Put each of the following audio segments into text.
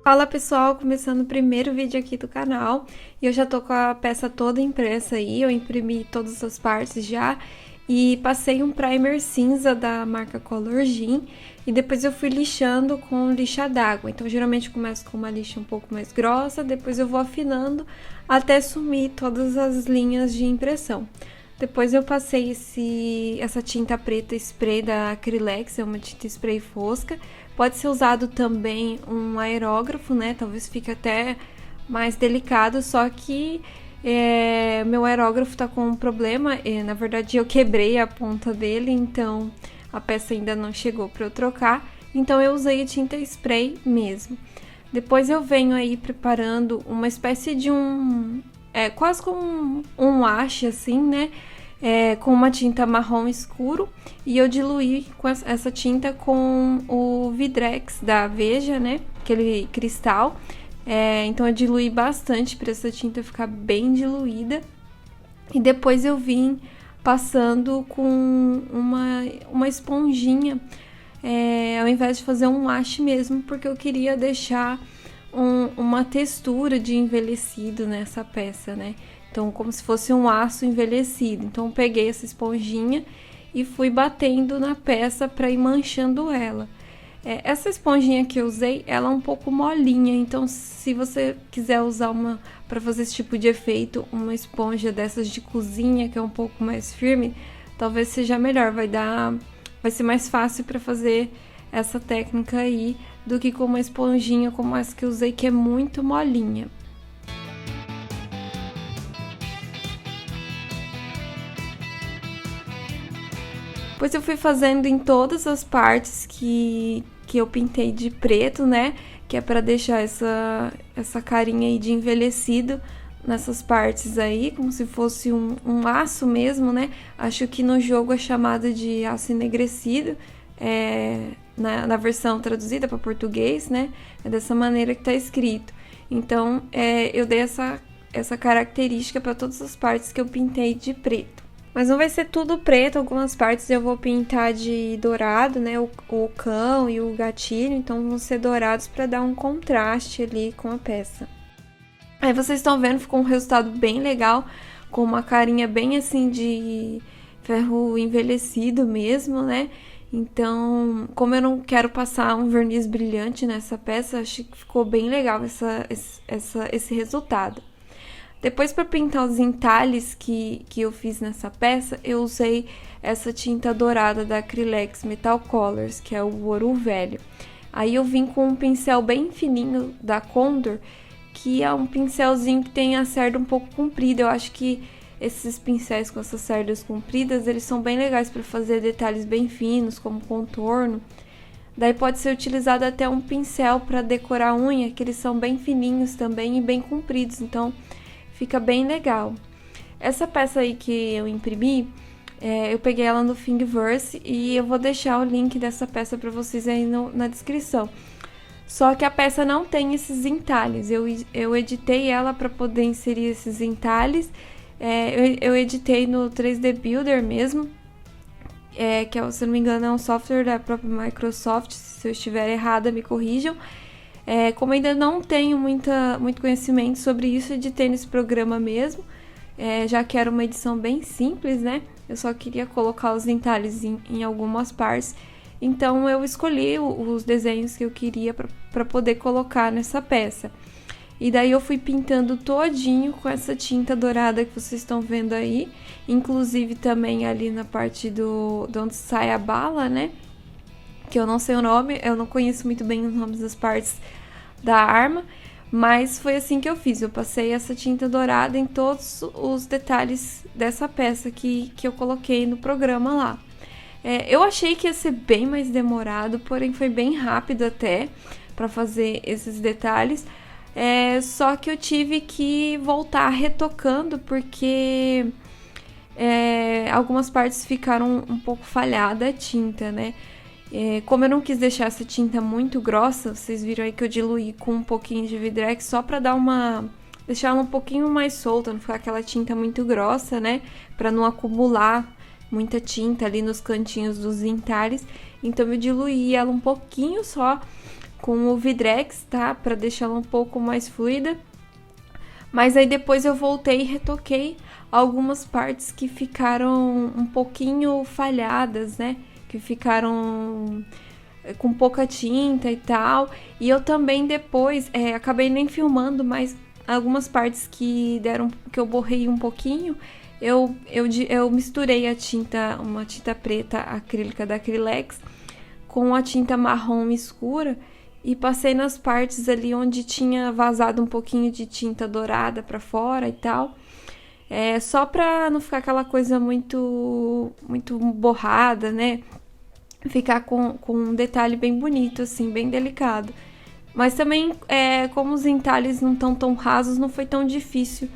Fala pessoal, começando o primeiro vídeo aqui do canal e eu já tô com a peça toda impressa aí, eu imprimi todas as partes já e passei um primer cinza da marca Color Gin e depois eu fui lixando com lixa d'água. Então geralmente eu começo com uma lixa um pouco mais grossa, depois eu vou afinando até sumir todas as linhas de impressão. Depois eu passei essa tinta preta spray da Acrylex, é uma tinta spray fosca. Pode ser usado também um aerógrafo, né? Talvez fique até mais delicado, só que meu aerógrafo tá com um problema. Na verdade, eu quebrei a ponta dele, então a peça ainda não chegou para eu trocar. Então eu usei a tinta spray mesmo. Depois eu venho aí preparando uma espécie de quase como um wash assim, né? Com uma tinta marrom escuro e eu diluí com essa tinta com o Vidrex da Veja, né? Aquele cristal. Então eu diluí bastante para essa tinta ficar bem diluída. E depois eu vim passando com uma esponjinha, ao invés de fazer um wash mesmo, porque eu queria deixar uma textura de envelhecido nessa peça, né? Então, como se fosse um aço envelhecido. Então, eu peguei essa esponjinha e fui batendo na peça para ir manchando ela. Essa esponjinha que eu usei, ela é um pouco molinha. Então, se você quiser usar para fazer esse tipo de efeito, uma esponja dessas de cozinha, que é um pouco mais firme, talvez seja melhor. Vai ser mais fácil para fazer essa técnica aí do que com uma esponjinha como essa que eu usei, que é muito molinha. Depois eu fui fazendo em todas as partes que eu pintei de preto, né? Que é pra deixar essa carinha aí de envelhecido nessas partes aí, como se fosse um aço mesmo, né? Acho que no jogo é chamado de aço enegrecido, na versão traduzida para português, né? É dessa maneira que tá escrito. Então, eu dei essa característica para todas as partes que eu pintei de preto. Mas não vai ser tudo preto, algumas partes eu vou pintar de dourado, né? O cão e o gatilho, então vão ser dourados para dar um contraste ali com a peça. Aí vocês estão vendo, ficou um resultado bem legal, com uma carinha bem assim de ferro envelhecido mesmo, né? Então, como eu não quero passar um verniz brilhante nessa peça, acho que ficou bem legal esse resultado. Depois, para pintar os entalhes que eu fiz nessa peça, eu usei essa tinta dourada da Acrylex Metal Colors, que é o ouro velho. Aí eu vim com um pincel bem fininho da Condor, que é um pincelzinho que tem a cerda um pouco comprida. Eu acho que esses pincéis com essas cerdas compridas, eles são bem legais para fazer detalhes bem finos, como contorno. Daí pode ser utilizado até um pincel para decorar a unha, que eles são bem fininhos também e bem compridos, então fica bem legal. Essa peça aí que eu imprimi, eu peguei ela no Thingiverse e eu vou deixar o link dessa peça para vocês aí na descrição. Só que a peça não tem esses entalhes, eu editei ela para poder inserir esses entalhes. Eu editei no 3D Builder mesmo, que se não me engano é um software da própria Microsoft. Se eu estiver errada, me corrijam. Como ainda não tenho muito conhecimento sobre isso, editei nesse programa mesmo, já que era uma edição bem simples, né? Eu só queria colocar os entalhes em algumas partes, então eu escolhi os desenhos que eu queria para poder colocar nessa peça. E daí eu fui pintando todinho com essa tinta dourada que vocês estão vendo aí, inclusive também ali na parte de onde sai a bala, né? Que eu não sei o nome, eu não conheço muito bem os nomes das partes da arma, mas foi assim que eu fiz. Eu passei essa tinta dourada em todos os detalhes dessa peça que eu coloquei no programa lá. Eu achei que ia ser bem mais demorado, porém foi bem rápido até para fazer esses detalhes. Só que eu tive que voltar retocando porque algumas partes ficaram um pouco falhada a tinta, né? Como eu não quis deixar essa tinta muito grossa, vocês viram aí que eu diluí com um pouquinho de Vidrex só pra deixar ela um pouquinho mais solta, não ficar aquela tinta muito grossa, né? Pra não acumular muita tinta ali nos cantinhos dos entalhes. Então eu diluí ela um pouquinho só com o Vidrex, tá? Pra deixar ela um pouco mais fluida. Mas aí depois eu voltei e retoquei algumas partes que ficaram um pouquinho falhadas, né? Que ficaram com pouca tinta e tal. E eu também depois, acabei nem filmando, mas algumas partes que eu borrei um pouquinho, eu misturei uma tinta preta acrílica da Acrylex com a tinta marrom escura e passei nas partes ali onde tinha vazado um pouquinho de tinta dourada pra fora e tal. Só pra não ficar aquela coisa muito borrada, né? Ficar com um detalhe bem bonito, assim, bem delicado. Mas também, como os entalhes não estão tão rasos, não foi tão difícil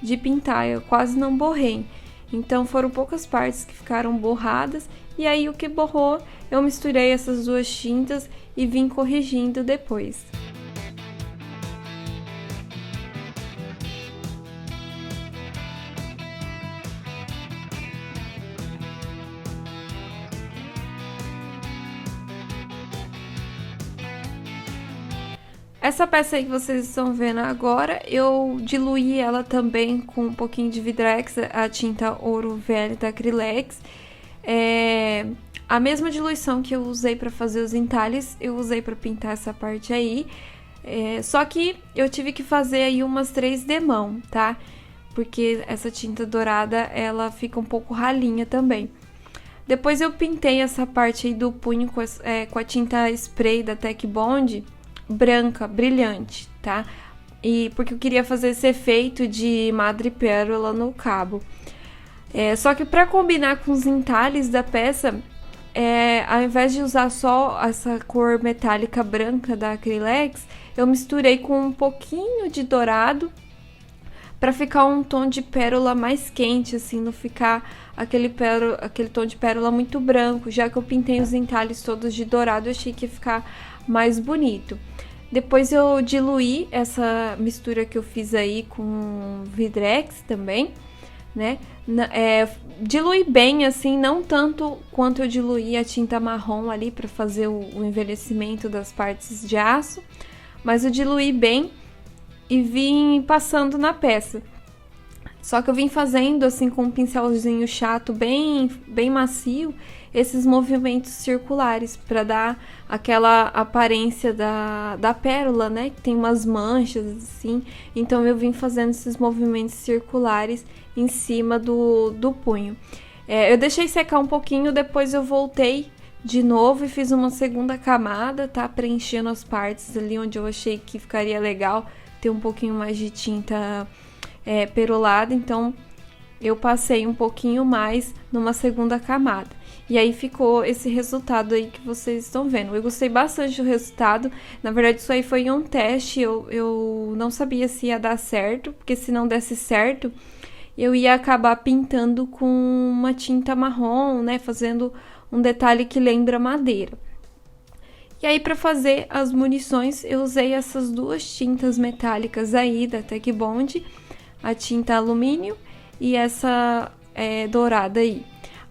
de pintar. Eu quase não borrei. Então foram poucas partes que ficaram borradas. E aí o que borrou, eu misturei essas duas tintas e vim corrigindo depois. Essa peça aí que vocês estão vendo agora, eu diluí ela também com um pouquinho de Vidrex, a tinta ouro velho da Acrylex. A mesma diluição que eu usei para fazer os entalhes, eu usei para pintar essa parte aí. Só que eu tive que fazer aí umas 3 demão, tá? Porque essa tinta dourada, ela fica um pouco ralinha também. Depois eu pintei essa parte aí do punho com a tinta spray da Tech Bond, branca, brilhante, tá? E porque eu queria fazer esse efeito de madrepérola no cabo. Só que para combinar com os entalhes da peça, ao invés de usar só essa cor metálica branca da Acrylex, eu misturei com um pouquinho de dourado para ficar um tom de pérola mais quente, assim, não ficar aquele tom de pérola muito branco. Já que eu pintei os entalhes todos de dourado, eu achei que ia ficar mais bonito. Depois eu diluí essa mistura que eu fiz aí com Vidrex também, né? Diluí bem, assim, não tanto quanto eu diluí a tinta marrom ali para fazer o envelhecimento das partes de aço, mas eu diluí bem e vim passando na peça. Só que eu vim fazendo assim com um pincelzinho chato bem macio, esses movimentos circulares para dar aquela aparência da pérola, né? Que tem umas manchas assim. Então eu vim fazendo esses movimentos circulares em cima do punho. Eu deixei secar um pouquinho, depois eu voltei de novo e fiz uma segunda camada, tá? Preenchendo as partes ali onde eu achei que ficaria legal ter um pouquinho mais de tinta perolada, então eu passei um pouquinho mais numa segunda camada. E aí ficou esse resultado aí que vocês estão vendo. Eu gostei bastante do resultado. Na verdade, isso aí foi um teste. Eu não sabia se ia dar certo, porque se não desse certo, eu ia acabar pintando com uma tinta marrom, né? Fazendo um detalhe que lembra madeira. E aí, para fazer as munições, eu usei essas duas tintas metálicas aí da Tech Bond, a tinta alumínio e essa dourada aí.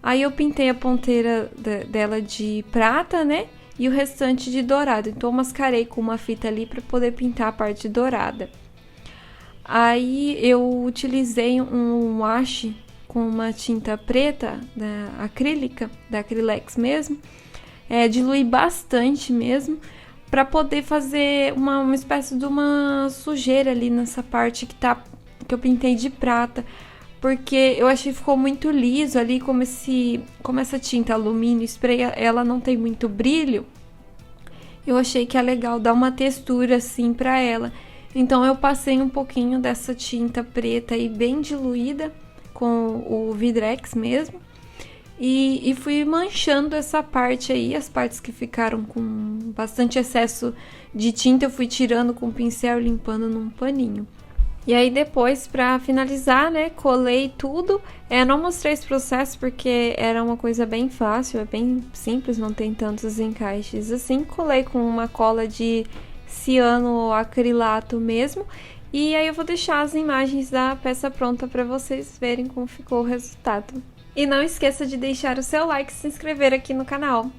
Aí eu pintei a ponteira dela de prata, né? E o restante de dourado. Então eu mascarei com uma fita ali para poder pintar a parte dourada. Aí eu utilizei um washi com uma tinta preta acrílica, da Acrylex mesmo. Diluí bastante mesmo, para poder fazer uma espécie de uma sujeira ali nessa parte que eu pintei de prata, porque eu achei que ficou muito liso ali, como essa tinta alumínio spray, ela não tem muito brilho, eu achei que é legal dar uma textura assim para ela. Então eu passei um pouquinho dessa tinta preta aí bem diluída com o Vidrex mesmo, e fui manchando essa parte aí, as partes que ficaram com bastante excesso de tinta eu fui tirando com o pincel e limpando num paninho. E aí depois, pra finalizar, né, colei tudo. Não mostrei esse processo porque era uma coisa bem fácil, é bem simples, não tem tantos encaixes assim. Colei com uma cola de ciano acrilato mesmo. E aí eu vou deixar as imagens da peça pronta pra vocês verem como ficou o resultado. E não esqueça de deixar o seu like e se inscrever aqui no canal.